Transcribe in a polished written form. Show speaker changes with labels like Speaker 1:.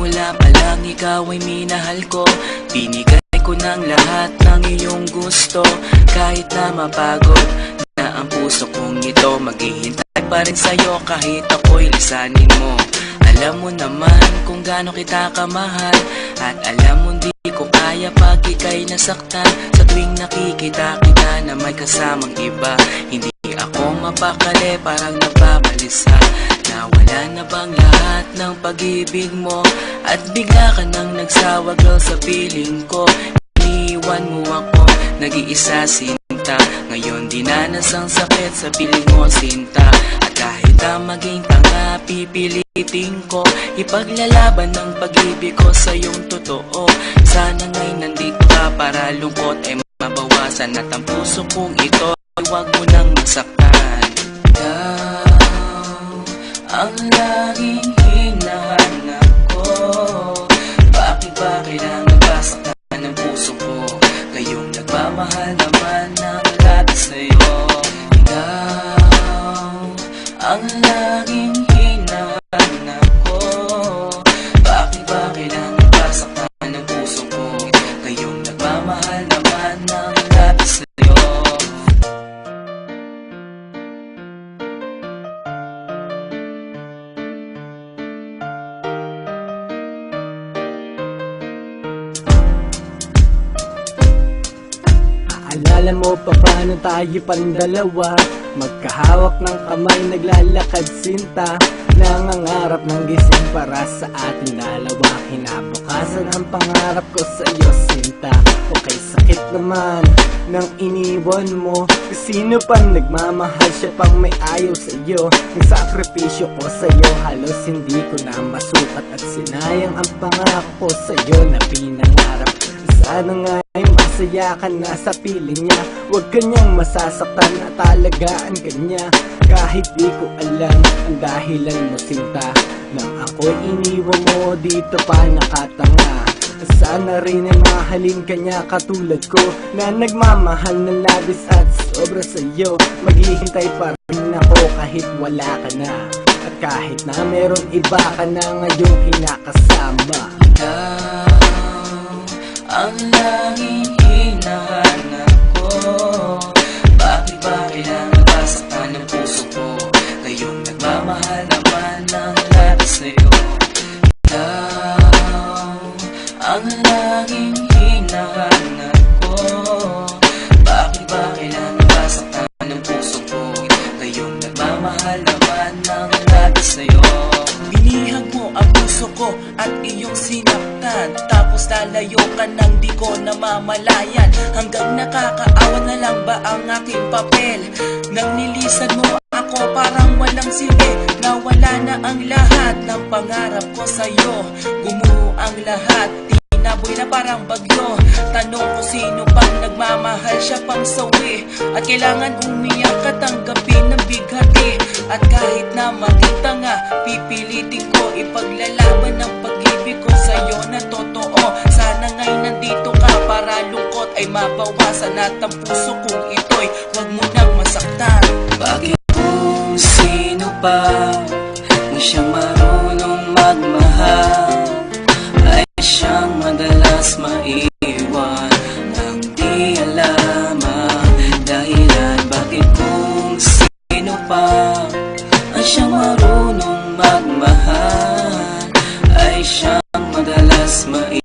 Speaker 1: Simula pa lang ikaw ay minahal ko. Binigay ko ng lahat ng iyong gusto. Kahit na mapagod na ang puso kong ito, maghihintay pa rin sa'yo kahit ako'y lisanin mo. Alam mo naman kung gaano kita kamahal, at alam mo di ko kaya pag ika'y nasaktan. Sa tuwing nakikita kita na may kasamang iba, hindi ako mapakali, parang nababalisa. Nawala na bang lahat ng pag-ibig mo, at bigla ka nang nagsawa girl sa piling ko. Iniwan mo ako, nag-iisa sinta. Ngayon dinanas ang sakit sa piling mo sinta. At kahit na maging tanga, pipilitin ko ipaglalaban ng pag-ibig ko sa iyong totoo. Sana nga'y nandito ka para lungkot ay mabawasan, at ang puso kong ito ay huwag mo nang masaktan. Ikaw ang laging hinahanap ko. Bakit ba kailangan basaktan ng puso ko? Ngayong nagmamahal naman ng lahat sa'yo. Ikaw ang laging hinahanap ko. Bakit ba kailangan basaktan ng puso ko? Ngayong nagmamahal naman ng lahat sa'yo.
Speaker 2: Alala mo pa paano tayo pang dalawa, magkahawak ng kamay naglalakad sinta. Nangangarap ng gising para sa ating dalawa, kinabukasan ang pangarap ko sa iyo sinta. Okay, sakit naman nang iniwan mo, sino pang nagmamahal, siya pang may ayaw sa iyo. Ang sakripisyo ko sa iyo halos hindi ko na masukat, at sinayang ang pangako ko sa iyo na pinangarap. Sana nga ay masaya ka na sa piling niya, huwag kanyang masasaktan at alagaan ka niya. Kahit di ko alam ang dahilan mo sinta, nang ako'y iniwan mo dito pa nakatanga. Sana rin ay mahalin ka niya katulad ko, na nagmamahal ng labis at sobra sa'yo. Maghihintay pa rin ako kahit wala ka na, at kahit na meron iba ka na ngayong kinakasama.
Speaker 1: Ikaw ang laging hinahanap ko. Bakit ba kailangan basaktan ng puso ko? Ngayong nagmamahal naman ng lahat sa'yo. Ikaw ang laging hinahanap ko. Bakit ba kailangan basaktan ng puso ko? Ngayong nagmamahal naman ng lahat sa'yo. Binihag mo ang puso ko at iyong sinaktan, tapos lalayo ka nang di ko namamalayan. Hanggang nakakaawa na lang ba ang aking papel? Nang nilisan mo ako parang walang silbi, nawala na ang lahat ng pangarap ko sa'yo. Gumuho ang lahat, tinaboy na parang bagyo. Tanong ko sino pang nagmamahal, siya pang sawi. At kailangan umiyak at tanggapin ng bighati. At kahit na maging tanga, pipilitin ko ipaglalaban ng pag-ibig ko sa'yo na totoo. Sana nga'y nandito ka para lungkot ay mabawasan, at ang puso kong ito'y huwag mo nang masaktan. Bakit kung sino pa na siyang marunong magmahal, ay siyang madalas maiwan nang di alam ang dahilan. Bakit kung sino pa ang siyang marunong magmahal, ay siyang madalas maiwan